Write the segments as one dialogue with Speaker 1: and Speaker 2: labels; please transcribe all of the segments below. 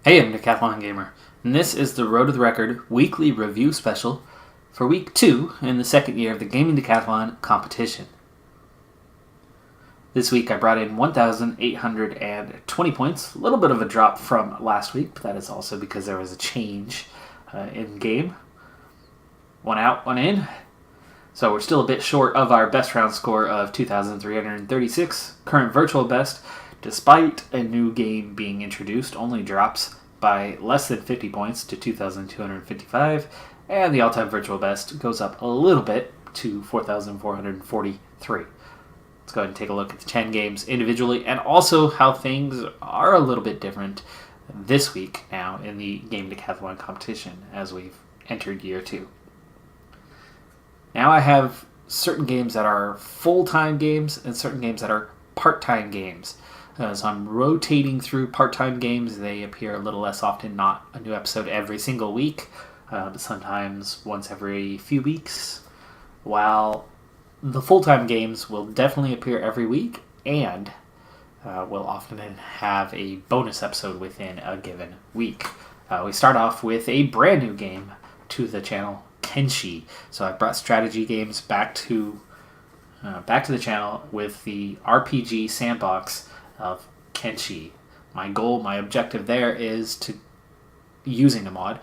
Speaker 1: Hey, I'm Decathlon Gamer, and this is the Road to the Record weekly review special for week 2 in the second year of the Gaming Decathlon competition. This week I brought in 1,820 points, a little bit of a drop from last week, but that is also because there was a change in game. One out, one in. So we're still a bit short of our best round score of 2,336. Current virtual best, despite a new game being introduced, only drops by less than 50 points to 2,255, and the all-time virtual best goes up a little bit to 4,443. Let's go ahead and take a look at the 10 games individually, and also how things are a little bit different this week now in the Gaming Decathlon competition as we've entered year 2. Now I have certain games that are full-time games and certain games that are part-time games. So I'm rotating through part-time games. They appear a little less often, not a new episode every single week, but sometimes once every few weeks, while the full-time games will definitely appear every week and will often have a bonus episode within a given week. We start off with a brand new game to the channel, Kenshi. So I brought strategy games back to the channel with the RPG sandbox of Kenshi. My goal, my objective there is to, using the mod,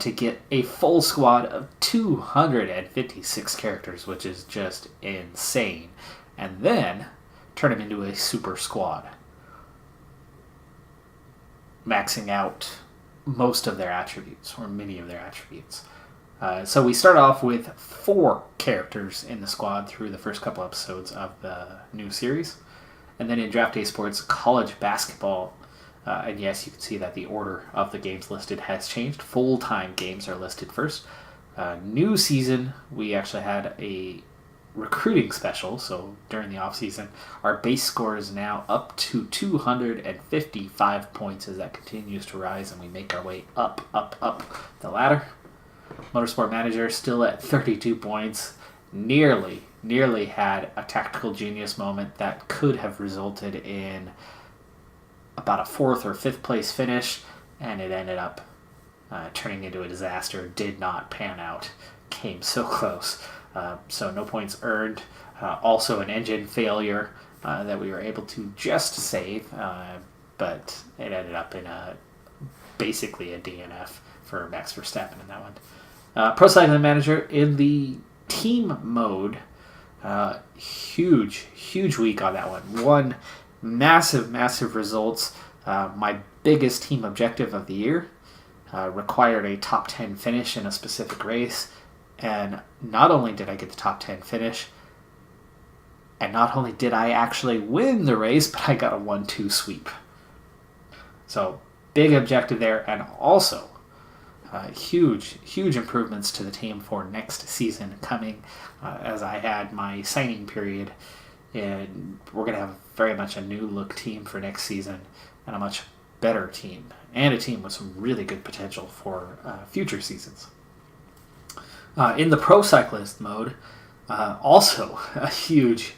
Speaker 1: to get a full squad of 256 characters, which is just insane, and then turn them into a super squad, maxing out most of their attributes, or many of their attributes. So we start off with 4 characters in the squad through the first couple episodes of the new series. And then in Draft Day Sports College Basketball, and yes, you can see that the order of the games listed has changed. Full-time games are listed first. New season, we actually had a recruiting special, so during the off-season, our base score is now up to 255 points as that continues to rise, and we make our way up the ladder. Motorsport Manager still at 32 points. Nearly had a tactical genius moment that could have resulted in about a 4th or 5th place finish, and it ended up turning into a disaster. Did not pan out. Came so close. So no points earned. Also an engine failure that we were able to just save, but it ended up in basically a DNF for Max Verstappen in that one. Pro Cycling Manager in the team mode, huge week on that one. Massive results. My biggest team objective of the year required a top 10 finish in a specific race, and not only did I get the top 10 finish, and not only did I actually win the race, but I got a 1-2 sweep. So big objective there, and also huge improvements to the team for next season coming, as I had my signing period, and we're going to have very much a new look team for next season and a much better team, and a team with some really good potential for future seasons. In the Pro Cyclist mode, also a huge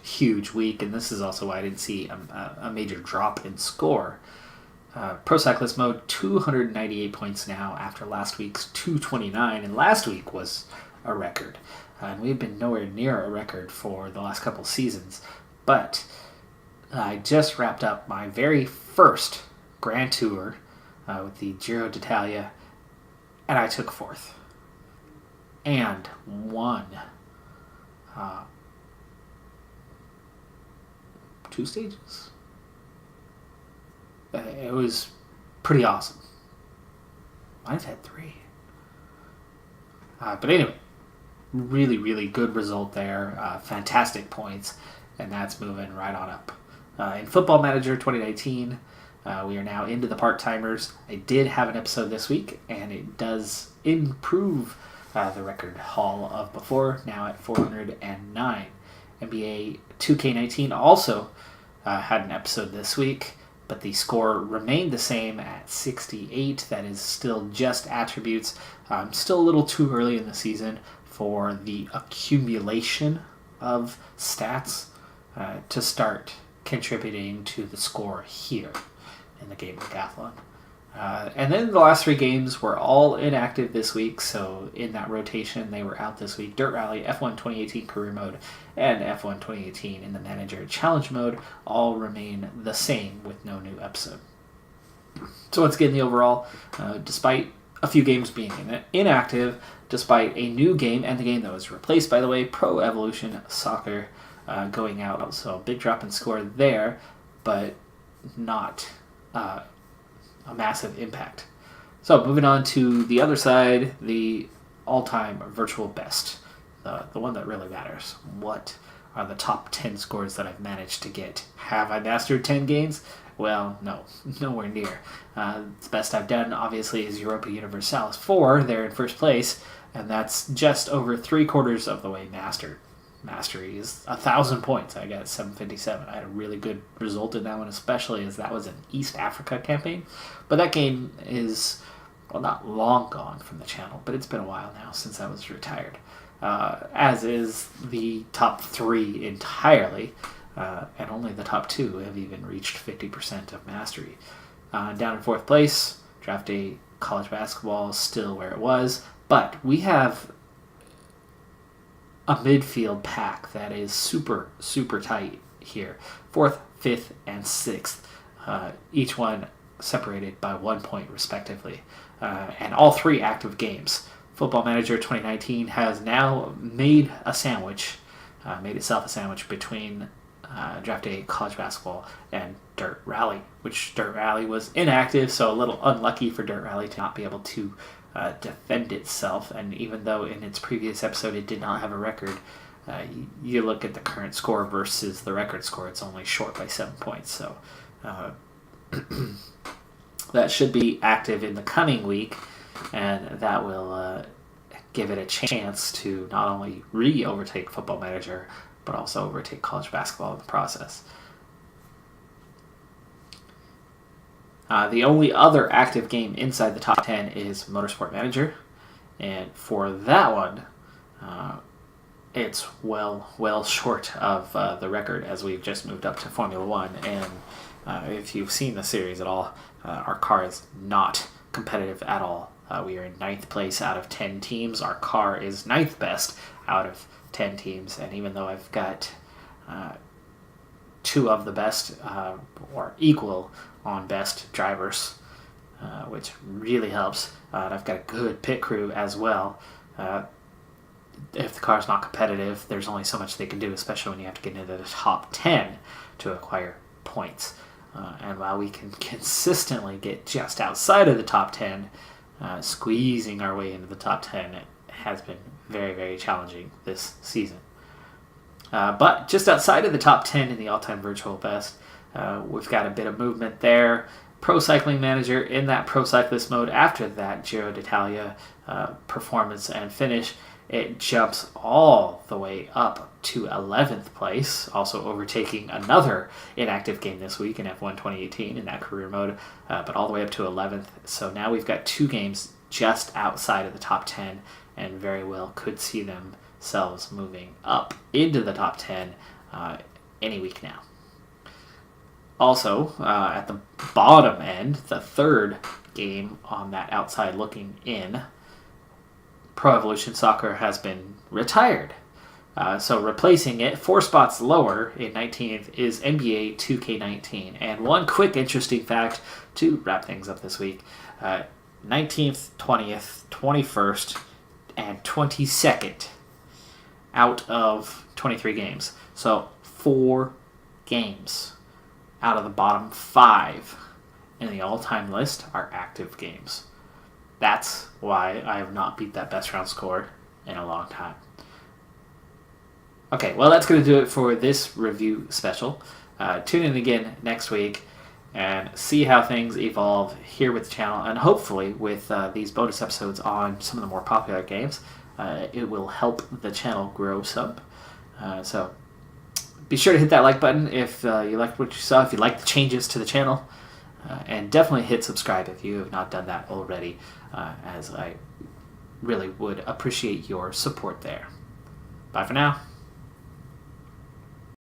Speaker 1: week, and this is also why I didn't see a major drop in score. Pro Cyclist mode, 298 points now after last week's 229, and last week was a record. And we've been nowhere near a record for the last couple seasons, but I just wrapped up my very first Grand Tour with the Giro d'Italia, and I took 4th. And won 2 stages. It was pretty awesome. Might have had 3. But anyway, really good result there. Fantastic points, and that's moving right on up. In Football Manager 2019, we are now into the part-timers. I did have an episode this week, and it does improve the record haul of before, now at 409. NBA 2K19 also had an episode this week, but the score remained the same at 68. That is still just attributes. Still a little too early in the season for the accumulation of stats to start contributing to the score here in the Gaming Decathlon. And then the last 3 games were all inactive this week, so in that rotation they were out this week. Dirt Rally, F1 2018 Career Mode, and F1 2018 in the Manager Challenge Mode all remain the same with no new episode. So once again, the overall, despite a few games being inactive, despite a new game, and the game that was replaced, by the way, Pro Evolution Soccer going out. So a big drop in score there, but not a massive impact. So moving on to the other side, the all-time virtual best, the one that really matters. What are the top 10 scores that I've managed to get? Have I mastered 10 games? Well, no, nowhere near. The best I've done, obviously, is Europa Universalis 4. They're in first place, and that's just over 3/4 of the way mastered. Mastery is 1,000 points. I got 757. I had a really good result in that one, especially as that was an East Africa campaign. But that game is, well, not long gone from the channel, but it's been a while now since I was retired. As is the top 3 entirely. And only the top 2 have even reached 50% of mastery. Down in 4th place, Draft Day College Basketball is still where it was, but we have a midfield pack that is super, super tight here. 4th, 5th, and 6th, each one separated by 1 point respectively, and all 3 active games. Football Manager 2019 has now made a sandwich, made itself a sandwich between Draft Day College Basketball and Dirt Rally, which Dirt Rally was inactive, so a little unlucky for Dirt Rally to not be able to defend itself. And even though in its previous episode it did not have a record, you look at the current score versus the record score, it's only short by 7 points. So that should be active in the coming week, and that will give it a chance to not only overtake Football Manager, but also overtake college basketball in the process. The only other active game inside the top 10 is Motorsport Manager, and for that one, it's well short of the record, as we've just moved up to Formula 1, and if you've seen the series at all, our car is not competitive at all. We are in 9th place out of 10 teams. Our car is 9th best out of 10 teams, and even though I've got 2 of the best, or equal on best drivers, which really helps, and I've got a good pit crew as well. If the car's not competitive, there's only so much they can do, especially when you have to get into the top 10 to acquire points. And while we can consistently get just outside of the top 10, squeezing our way into the top 10 has been very, very challenging this season. But just outside of the top 10 in the all-time virtual best, we've got a bit of movement there. Pro Cycling Manager in that Pro Cyclist mode, after that Giro d'Italia performance and finish, it jumps all the way up to 11th place, also overtaking another inactive game this week in F1 2018 in that career mode, but all the way up to 11th. So now we've got 2 games just outside of the top 10, and very well could see themselves moving up into the top 10 any week now. Also, at the bottom end, the 3rd game on that outside looking in, Pro Evolution Soccer has been retired. So replacing it 4 spots lower in 19th is NBA 2K19. And one quick interesting fact to wrap things up this week, 19th, 20th, 21st, and 22nd out of 23 games. So 4 games out of the bottom 5 in the all-time list are active games. That's why I have not beat that best round score in a long time. Okay, well, that's going to do it for this review special. Tune in again next week and see how things evolve here with the channel, and hopefully with these bonus episodes on some of the more popular games, it will help the channel grow some. So be sure to hit that like button if you liked what you saw, if you liked the changes to the channel, and definitely hit subscribe if you have not done that already, as I really would appreciate your support there. Bye for now.